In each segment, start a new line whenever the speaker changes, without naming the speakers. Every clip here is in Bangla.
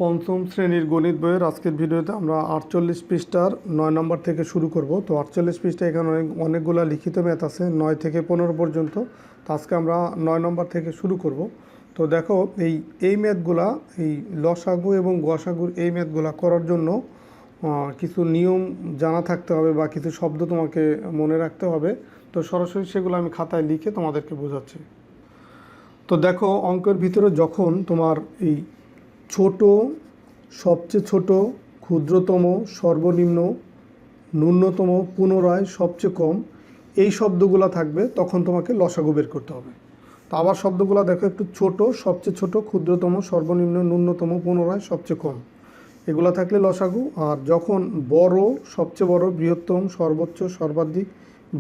পঞ্চম শ্রেণীর গণিত বইয়ের আজকের ভিডিওতে আমরা 48 পৃষ্ঠার 9 নম্বর থেকে শুরু করব। তো 48 পৃষ্ঠা এখানে অনেকগুলো লিখিত ম্যাথ আছে 9 থেকে 15 পর্যন্ত। তো আজকে আমরা 9 নম্বর থেকে শুরু করব। তো দেখো এই ম্যাথগুলা, এই লসাগু এবং গসাগুর এই ম্যাথগুলা করার জন্য কিছু নিয়ম জানা থাকতে হবে বা কিছু শব্দ তোমাকে মনে রাখতে হবে। তো সরাসরি সেগুলো আমি খাতায় লিখে তোমাদেরকে বোঝাচ্ছি। তো দেখো, অঙ্কের ভিতরে যখন তোমার এই ছোট, সবচেয়ে ছোট, ক্ষুদ্রতম, সর্বনিম্ন, ন্যূনতম, পুনরায়, সবচেয়ে কম এই শব্দগুলো থাকবে, তখন তোমাকে লসাগু বের করতে হবে। তো আবার শব্দগুলো দেখো, একটু ছোট, সবচেয়ে ছোট, ক্ষুদ্রতম, সর্বনিম্ন, ন্যূনতম, পুনরায়, সবচেয়ে কম এগুলো থাকলে লসাগু। আর যখন বড়, সবচেয়ে বড়, বৃহত্তম, সর্বোচ্চ, সর্বাধিক,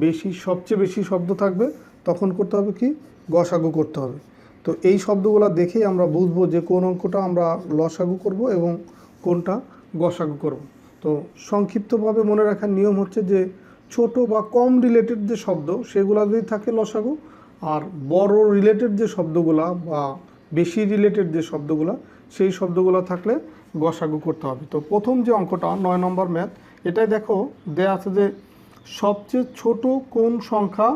বেশি, সবচেয়ে বেশি শব্দ থাকবে, তখন করতে হবে কি, গসাগু করতে হবে। তো এই শব্দগুলো দেখেই আমরা বুঝবো যে কোন অঙ্কটা আমরা লসাগু করব এবং কোনটা গসাগু করব। তো সংক্ষিপ্তভাবে মনে রাখার নিয়ম হচ্ছে যে ছোট বা কম রিলেটেড যে শব্দ সেগুলো যদি থাকে লসাগু, আর বড় রিলেটেড যে শব্দগুলা বা বেশি রিলেটেড যে শব্দগুলা সেই শব্দগুলো থাকলে গসাগু করতে হবে। তো প্রথম যে অঙ্কটা 9 নম্বর ম্যাথ, এটাই দেখো দেয়া আছে যে সবচেয়ে ছোট কোন সংখ্যা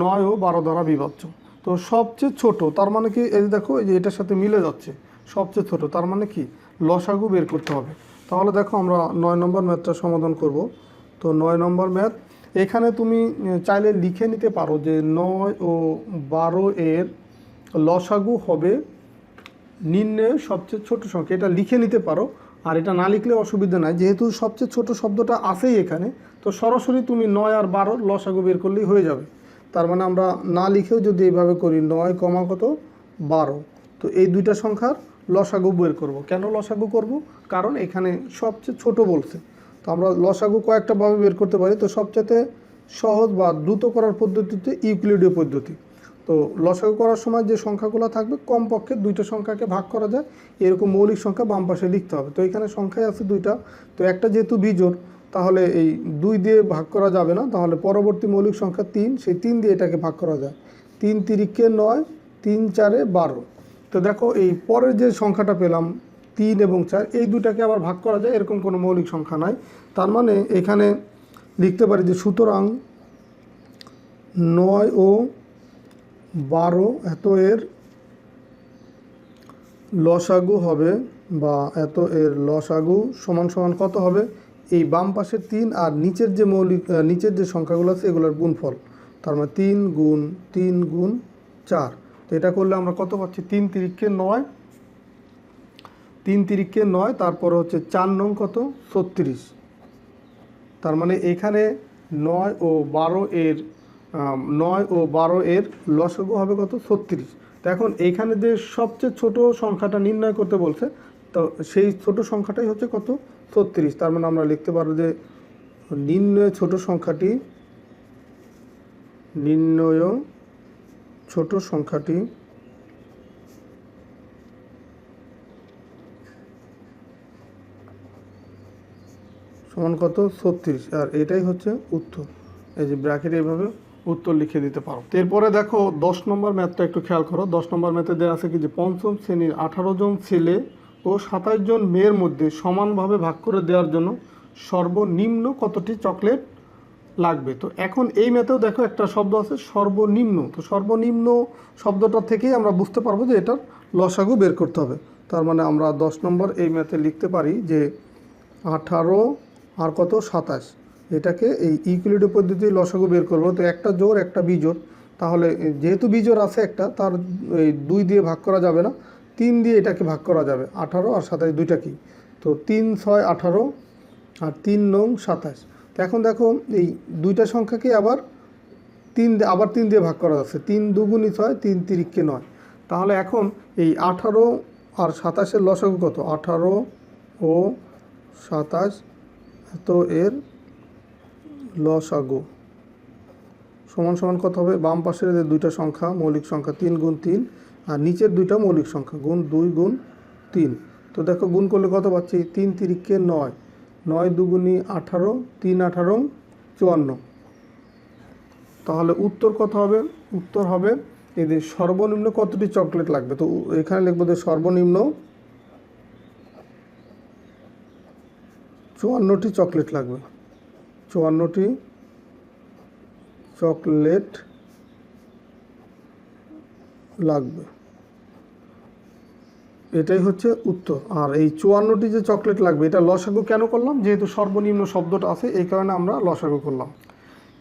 9 ও 12 দ্বারা বিভাজ্য। তো সবচেয়ে ছোট তার মানে কি, এই দেখো এই যে এটার সাথে মিলে যাচ্ছে, সবচেয়ে ছোট তার মানে কি লসাগু বের করতে হবে। তাহলে দেখো আমরা 9 নম্বর ম্যাথটা সমাধান করব। তো 9 নম্বর ম্যাথ, এখানে তুমি চাইলে লিখে নিতে পারো যে 9 ও 12 এর লসাগু হবে নির্ণয় সবচেয়ে ছোট সংখ্যা, এটা লিখে নিতে পারো। আর এটা না লিখলে অসুবিধা নাই, যেহেতু সবচেয়ে ছোট শব্দটা আছেই এখানে, তো সরাসরি তুমি 9 আর 12 লসাগু বের করলেই হয়ে যাবে। তার মানে আমরা না লিখেও যদি এইভাবে করি 9 কমা কত 12, তো এই দুইটা সংখ্যার লসাগু বের করব। কেন লসাগু করব? কারণ এখানে সবচেয়ে ছোট বলছে। তো আমরা লসাগু কয়েকটাভাবে বের করতে পারি। তো সবচেয়ে সহজ বা দ্রুত করার পদ্ধতিতে ইউক্লিডীয় পদ্ধতি। তো লসাগু করার সময় যে সংখ্যাগুলো থাকবে, কমপক্ষে দুইটা সংখ্যাকে ভাগ করা যায় এরকম মৌলিক সংখ্যা বাম পাশে লিখতে হবে। তো এখানে সংখ্যায় আছে দুইটা, তো একটা যেহেতু বিজোড়, তাহলে এই 2 দিয়ে ভাগ করা যাবে না, তাহলে পরবর্তী মৌলিক সংখ্যা 3, সেই 3 দিয়ে এটাকে ভাগ করা যায়। 3 তিরিকে 9, 3 4 12। তো দেখো এই পরের যে সংখ্যাটা পেলাম 3 এবং 4, এই দুটাকে আবার ভাগ করা যায়, এরকম কোনো মৌলিক সংখ্যা নাই। তার মানে এখানে লিখতে পারি যে সুতরাং 9 ও 12 এত এর লসাগু হবে, বা এত এর লসাগু সমান সমান কত হবে, এই বাম পাশের 3 আর নিচের যে নিচের যে সংখ্যাগুলো আছে এগুলোর গুণফল। তার মানে 3 গুণ 3 গুণ 4। তো এটা করলে আমরা কত পাচ্ছি, 3 তিরিকে 9, 3 তিরিকে 9, তারপরে হচ্ছে 4 নং কত 36। তার মানে এখানে 9 ও 12 এর 9 ও 12 এর লসাগু হবে কত 36। তো এখন এইখানে যে সবচেয়ে ছোট সংখ্যাটা নির্ণয় করতে বলছে, তো সেই ছোট সংখ্যাটাই হচ্ছে কত 36। তার মানে আমরা লিখতে পারবো যে নির্ণয় ছোট সংখ্যাটি সমান কত 36, আর এটাই হচ্ছে উত্তর। এই যে ব্র্যাকেটে এইভাবে উত্তর লিখে দিতে পারো। এরপরে দেখো 10 নম্বর ম্যাথটা একটু খেয়াল করো। 10 নম্বর ম্যাথে দেওয়া আছে কি যে পঞ্চম শ্রেণীর 18 জন ছেলে ও 27 জন মেয়ের মধ্যে সমানভাবে ভাগ করে দেওয়ার জন্য সর্বনিম্ন কতটি চকলেট লাগবে। তো এখন এই ম্যাথেও দেখো একটা শব্দ আছে সর্বনিম্ন। তো সর্বনিম্ন শব্দটা থেকেই আমরা বুঝতে পারবো যে এটার লসাগু বের করতে হবে। তার মানে আমরা 10 নম্বর এই ম্যাথে লিখতে পারি যে 18 আর কত 27, এটাকে এই ইউক্লিডীয় পদ্ধতিতে লসাগু বের করবো। তো একটা জোড় একটা বিজোড়, তাহলে যেহেতু বিজোড় আছে একটা, তার এই 2 দিয়ে ভাগ করা যাবে না, 3 দিয়ে এটাকে ভাগ করা যাবে। 18 আর 27 দুইটা কি, তো 3 6 18 আর 3 9 27। তো এখন দেখো এই দুইটা সংখ্যাকে আবার 3 দিয়ে ভাগ করা যাচ্ছে। 3 দুগুণী 6, 3 তিরিকে 9। তাহলে এখন এই 18 আর 27-এর লসাগু কত, 18 ও 27 এত এর লসাগু সমান সমান কত হবে, বাম পাশের যে দুইটা সংখ্যা মৌলিক সংখ্যা 3 গুণ 3, আর নিচের দুইটা মৌলিক সংখ্যা গুণ 2 গুণ 3। তো দেখো গুণ করলে কত পাচ্ছি, 3 তিরিকে 9, 9 দুগুণী 18, 3 18 54। তাহলে উত্তর কত হবে, উত্তর হবে এদের সর্বনিম্ন কতটি চকলেট লাগবে। তো এখানে লিখবো যে সর্বনিম্ন 54টি চকলেট লাগবে, 54টি চকলেট লাগবে, এটাই হচ্ছে উত্তর। আর এই 54টি যে চকলেট লাগবে এটা লসাগু কেন করলাম, যেহেতু সর্বনিম্ন শব্দটা আছে এই কারণে আমরা লসাগু করলাম।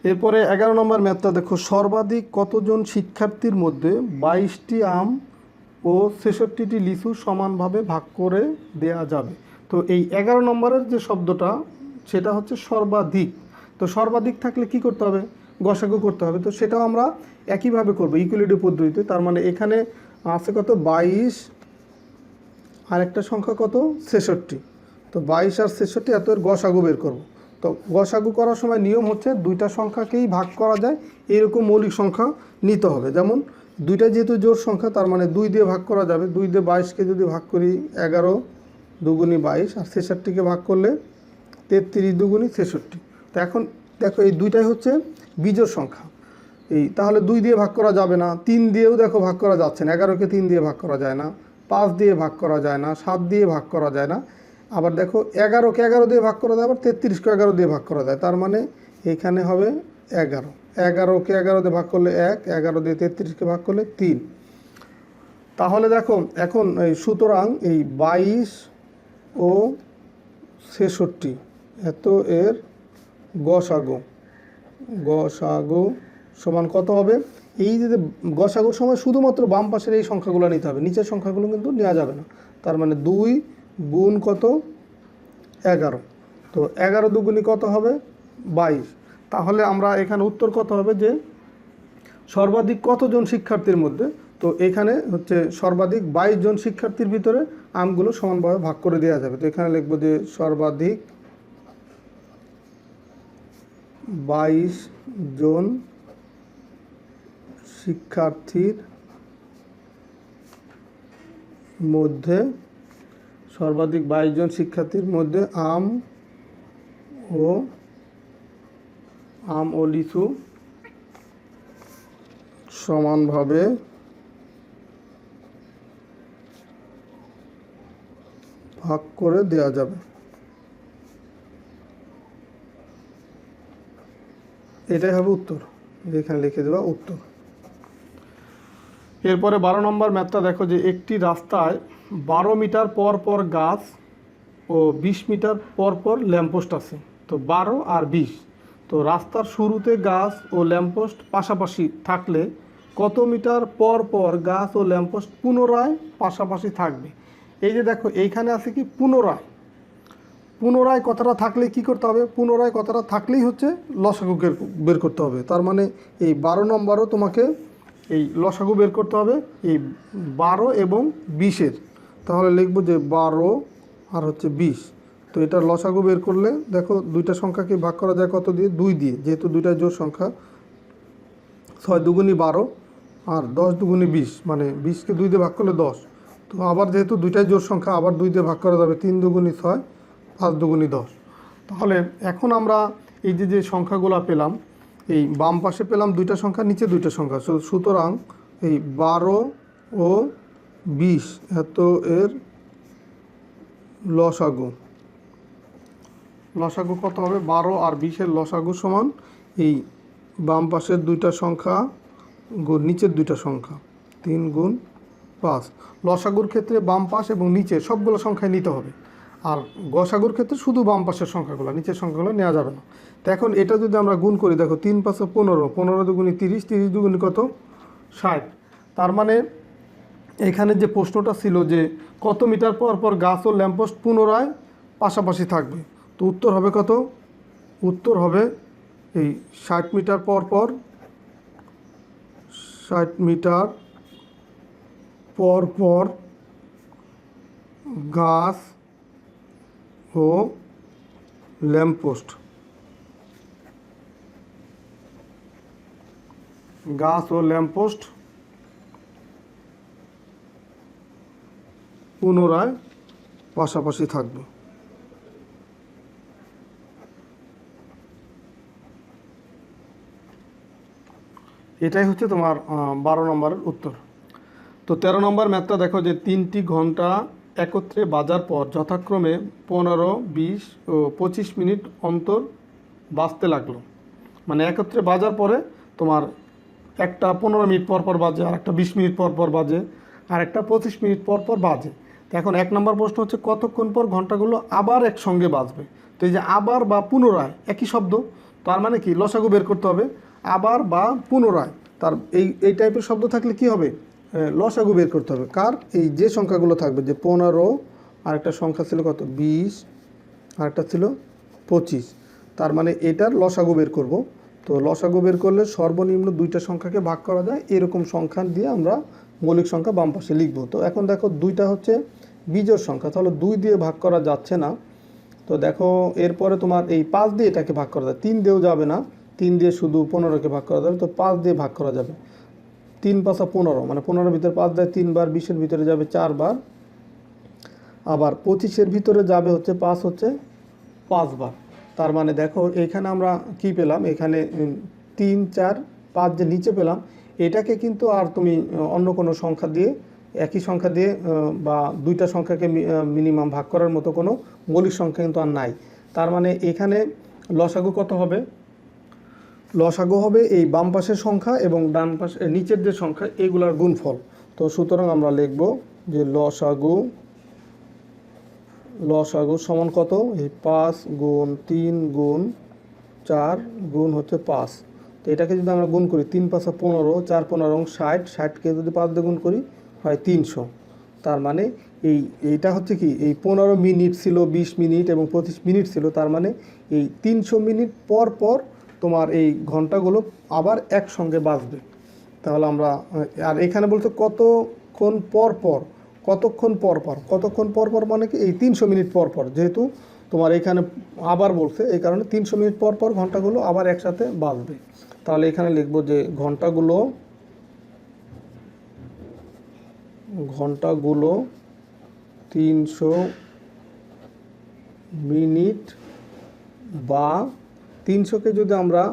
এরপরে 11 নম্বর ম্যাথটা দেখো, সর্বাধিক কতজন শিক্ষার্থীর মধ্যে 22টি আম ও 66টি লিচু সমানভাবে ভাগ করে দেয়া যাবে। তো এই 11 নম্বরের যে শব্দটা সেটা হচ্ছে সর্বাধিক। তো সর্বাধিক থাকলে কি করতে হবে, গসাগু করতে হবে। তো সেটাও আমরা একইভাবে করব ইকুয়ালিটি পদ্ধতিতে। তার মানে এখানে আছে কত 22 আর একটা সংখ্যা কত 66। তো 22 আর 66 এত এর গসাগু বের করব। তো গসাগু করার সময় নিয়ম হচ্ছে দুইটা সংখ্যাকেই ভাগ করা যায় এরকম মৌলিক সংখ্যা নিতে হবে। যেমন দুইটা যেহেতু জোড় সংখ্যা তার মানে 2 দিয়ে ভাগ করা যাবে। 2 দিয়ে 22কে যদি ভাগ করি 11 দুগুণী 22, আর 66কে ভাগ করলে 33 দুগুণী 66। তো এখন দেখো এই দুইটাই হচ্ছে বিজোড় সংখ্যা। তাহলে 2 দিয়ে ভাগ করা যাবে না, 3 দিয়েও দেখো ভাগ করা যাচ্ছে না। 11কে 3 দিয়ে ভাগ করা যায় না, 5 দিয়ে ভাগ করা যায় না, 7 দিয়ে ভাগ করা যায় না। আবার দেখো 11কে 11 দিয়ে ভাগ করা যায়, আবার 33কে 11 দিয়ে ভাগ করা যায়। তার মানে এখানে হবে 11। 11কে 11 দিয়ে ভাগ করলে 1, 11 দিয়ে 33কে ভাগ করলে 3। তাহলে দেখো এখন সুতরাং এই 22 ও 66 এত এর গসাগু সমান কত হবে। এই যে গসাগুর সময় শুধুমাত্র বাম পাশের এই সংখ্যাগুলো নিতে হবে, নিচের সংখ্যাগুলো কিন্তু নেওয়া যাবে না। তার মানে 2 গুণ কত 11। তো 11 দুগুণী কত হবে 22। তাহলে আমরা এখানে উত্তর কত হবে যে সর্বাধিক কতজন শিক্ষার্থীর মধ্যে। তো এখানে হচ্ছে সর্বাধিক 22 জন শিক্ষার্থীর ভিতরে আমগুলো সমানভাবে ভাগ করে দেওয়া যাবে। তো এখানে লিখবো যে সর্বাধিক 22 জন শিক্ষার্থীর মধ্যে, সর্বাধিক 22 জন শিক্ষার্থীর মধ্যে আম ও লিচু সমানভাবে ভাগ করে দেওয়া যাবে। এটাই হবে উত্তর, এখানে লিখে দেওয়া উত্তর। এরপরে 12 নম্বর ম্যাথটা দেখো যে একটি রাস্তায় 12 মিটার পর পর গাছ ও 20 মিটার পর পর ল্যাম্পপোস্ট আছে। তো 12 আর 20। তো রাস্তার শুরুতে গাছ ও ল্যাম্পপোস্ট পাশাপাশি থাকলে কত মিটার পর পর গাছ ও ল্যাম্পপোস্ট পুনরায় পাশাপাশি থাকবে। এই যে দেখো এইখানে আছে কি পুনরায় কথাটা থাকলে কি করতে হবে, পুনরায় কথাটা থাকলেই হচ্ছে লসাগু বের করতে হবে। তার মানে এই 12 নম্বরও তোমাকে এই লসাগু বের করতে হবে এই 12 এবং 20-এর। তাহলে লিখবো যে 12 আর হচ্ছে 20। তো এটা লসাগু বের করলে দেখো দুইটা সংখ্যাকে ভাগ করা যায় কত দিয়ে 2 দিয়ে, যেহেতু দুইটা জোড় সংখ্যা। 6 দুগুণী 12 আর 10 দুগুণী 20, মানে 20কে 2 দিয়ে ভাগ করলে 10। তো আবার যেহেতু দুইটাই জোড় সংখ্যা আবার 2 দিয়ে ভাগ করা যাবে, 3 দুগুণী 6, 5 দুগুণী 10। তাহলে এখন আমরা এই যে সংখ্যাগুলো পেলাম, এই বাম পাশে পেলাম দুইটা সংখ্যা, নিচে দুইটা সংখ্যা। সুতরাং এই 12 ও 20 এত এর লসাগু কত হবে, 12 আর 20-এর লসাগু সমান এই বাম পাশের দুইটা সংখ্যা গুণ নিচের দুইটা সংখ্যা, 3 গুণ 5। লসাগুর ক্ষেত্রে বাম পাশ এবং নিচে সবগুলো সংখ্যায় নিতে হবে, আর গসাগুর ক্ষেত্রে শুধু বাম পাশের সংখ্যাগুলো, নিচের সংখ্যাগুলো নেওয়া যাবে না। তো এখন এটা যদি আমরা গুণ করি দেখো 3 5 15, 15 দুগুণী 30, 30 দুগুণী কত 60। তার মানে এখানে যে প্রশ্নটা ছিল যে কত মিটার পর পর গাছ ও ল্যাম্পপোস্ট পুনরায় পাশাপাশি থাকবে, তো উত্তর হবে কত, উত্তর হবে এই 60 মিটার পর পর, 60 মিটার পর পর গাছ ও ল্যাম্পপোস্ট, পুনরায় পাশাপাশি থাকবে। এটাই হচ্ছে তোমার 12 নম্বরের উত্তর। তো 13 নম্বর ম্যাথটা দেখো যে 3টি ঘন্টা একত্রে বাজার পর যথাক্রমে 15, 20 ও 25 মিনিট অন্তর বাজতে লাগলো। মানে একত্রে বাজার পরে তোমার একটা 15 মিনিট পর পর বাজে, আর একটা 20 মিনিট পর পর বাজে, আর একটা 25 মিনিট পর পর বাজে। তো এখন 1 নম্বর প্রশ্ন হচ্ছে কতক্ষণ পর ঘন্টাগুলো আবার একসঙ্গে বাজবে। তো এই যে আবার বা পুনরায় একই শব্দ, তার মানে কি লসাগু বের করতে হবে। আবার বা পুনরায়, তার এই টাইপের শব্দ থাকলে কি হবে, লসাগু বের করতে হবে। কার, এই যে সংখ্যাগুলো থাকবে, যে 15, আরেকটা সংখ্যা ছিল কত 20, আরেকটা ছিল 25, তার মানে এটার লসাগু বের করব। তো লসাগু বের করলে সর্বনিম্ন দুইটা সংখ্যাকে ভাগ করা যায়, এরকম সংখ্যা দিয়ে আমরা মৌলিক সংখ্যা বাম পাশে লিখব। তো এখন দেখো দুইটা হচ্ছে বিজোড় সংখ্যা, তাহলে 2 দিয়ে ভাগ করা যাচ্ছে না। তো দেখো এরপরে তোমার এই 5 দিয়ে এটাকে ভাগ করা যায়, 3 দিয়েও যাবে না, 3 দিয়ে শুধু 15কে ভাগ করা যাবে। তো 5 দিয়ে ভাগ করা যাবে, 3 × 5 = 15, মানে 15-এর ভিতরে 5 দেয় 3 বার, 20-এর ভিতরে যাবে 4 বার, আবার 25-এর ভিতরে যাবে হচ্ছে 5 বার। তার মানে দেখো এইখানে আমরা কি পেলাম, এখানে 3, 4, 5 যে নিচে পেলাম, এটাকে কিন্তু আর তুমি অন্য কোনো সংখ্যা দিয়ে, একই সংখ্যা দিয়ে বা দুইটা সংখ্যাকে মিনিমাম ভাগ করার মতো কোনো মৌলিক সংখ্যা কিন্তু আর নাই। তার মানে এখানে লসাগু কত হবে, লসাগু হবে এই বাম পাশের সংখ্যা এবং ডান পাশে নিচের যে সংখ্যা এগুলার গুণফল। তো সুতরাং আমরা লিখব যে লসাগু সমান কত, এই 5 × 3 × 4 গুণ হচ্ছে 5। তো এটাকে যদি আমরা গুণ করি, 3 × 5 = 15, 4 × 15 = 60, 60কে যদি 5 দিয়ে গুণ করি হয় 300। তার মানে এইটা হচ্ছে কি, এই 15 মিনিট ছিল, 20 মিনিট এবং 25 মিনিট ছিল, তার মানে এই 300 মিনিট পর পর তোমার এই ঘন্টাগুলো আবার একসঙ্গে বাজবে। তাহলে আমরা, আর এখানে বলতে কতক্ষণ পর পর মানে কি এই 300 মিনিট পর পর, যেহেতু তোমার এখানে আবার বলছে এই কারণে 300 মিনিট পর পর ঘন্টাগুলো আবার একসাথে বাজবে। তাহলে এখানে লিখব যে ঘন্টাগুলো 300 মিনিট, বা 300কে যদি আমরা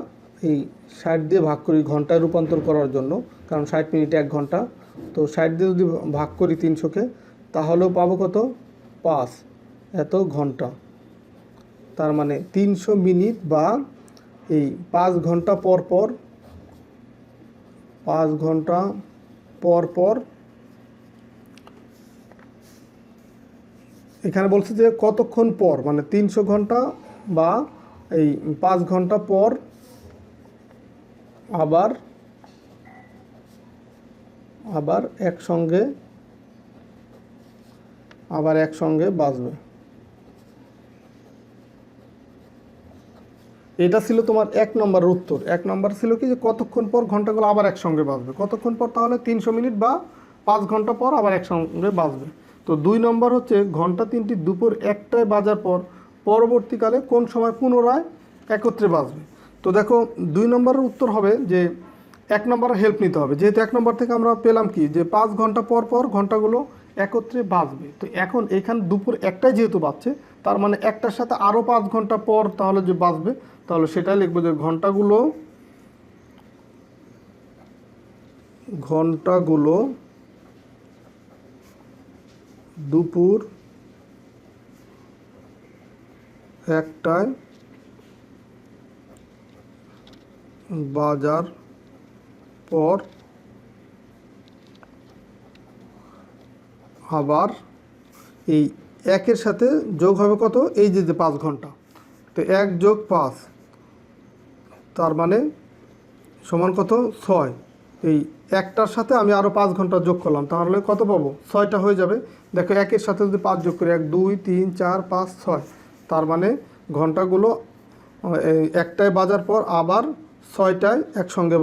এই 60 দিয়ে ভাগ করি ঘন্টায় রূপান্তর করার জন্য, কারণ 60 মিনিট 1 ঘন্টা, তো 60 দিয়ে যদি ভাগ করি 300কে, তাহলেও পাবো কত, 5 এত ঘন্টা। তার মানে 300 মিনিট বা এই 5 ঘন্টা পর পর, 5 ঘন্টা পর পর, এখানে বলছে যে কতক্ষণ পর, মানে 300 ঘন্টা বা এই 5 ঘন্টা পর আবার একসঙ্গে বাজবে। এটা ছিল তোমার 1 নম্বরের উত্তর। 1 নম্বর ছিল কি, যে কতক্ষণ পর ঘন্টাগুলো আবার একসঙ্গে বাজবে, কতক্ষণ পর, তাহলে 300 মিনিট বা 5 ঘন্টা পর আবার একসঙ্গে বাজবে। তো 2 নম্বর হচ্ছে ঘন্টা 3টি দুপুর 1টায় বাজার পর পরবর্তীকালে কোন সময় পুনরায় একত্রে বাজবে। তো দেখো 2 নম্বরের উত্তর হবে যে 1 নম্বরের হেল্প নিতে হবে, যেহেতু 1 নম্বর থেকে আমরা পেলাম কি, যে 5 ঘন্টা পর পর ঘন্টাগুলো একত্রে বাজবে। তো এখন এখানে দুপুর 1টায় যেহেতু বাজছে, তার মানে একটার সাথে আরও 5 ঘন্টা পর তাহলে যে বাজবে, তাহলে সেটাই লিখবো যে ঘন্টাগুলো দুপুর 1টায় বাজার পর আবার এই 1-এর সাথে যোগ হবে কত, এই যে 5 ঘন্টা, তো 1 + 5, তার মানে সমান কত, 6। এই 1টার সাথে আমি আরও 5 ঘন্টা যোগ করলাম, তাহলে কত পাবো, 6টা হয়ে যাবে। দেখো 1-এর সাথে যদি 5 যোগ করি, 1, 2, 3, 4, 5, 6, তার মানে ঘন্টাগুলো 1টায় বাজার পর আবার 6টায় একসঙ্গে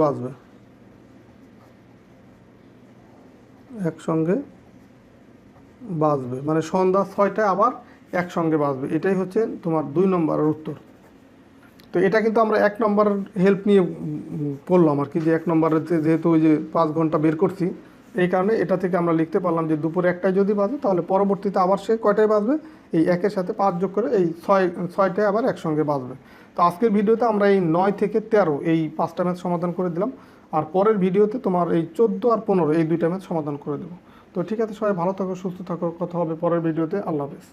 বাজবে, মানে সন্ধ্যা 6টায় আবার একসঙ্গে বাজবে। এটাই হচ্ছে তোমার 2 নম্বরের উত্তর। তো এটা কিন্তু আমরা 1 নম্বরের হেল্প নিয়ে করলাম আর কি, যে 1 নম্বরের যেহেতু ওই যে 5 ঘন্টা বের করছি, এই কারণে এটা থেকে আমরা লিখতে পারলাম যে দুপুর 1টায় যদি বাজে, তাহলে পরবর্তীতে আবার সে কয়টায় বাজবে, এই 1-এর সাথে 5 যোগ করে এই 6টায় আবার একসঙ্গে বাজবে। তো আজকের ভিডিওতে আমরা এই 9 থেকে 13 এই 5টা ম্যাথ সমাধান করে দিলাম, আর পরের ভিডিওতে তোমার এই 14 আর 15 এই 2টা ম্যাথ সমাধান করে দেবো। তো ঠিক আছে, সবাই ভালো থাকো, সুস্থ থাকো, কথা হবে পরের ভিডিওতে। আল্লাহ হাফেজ।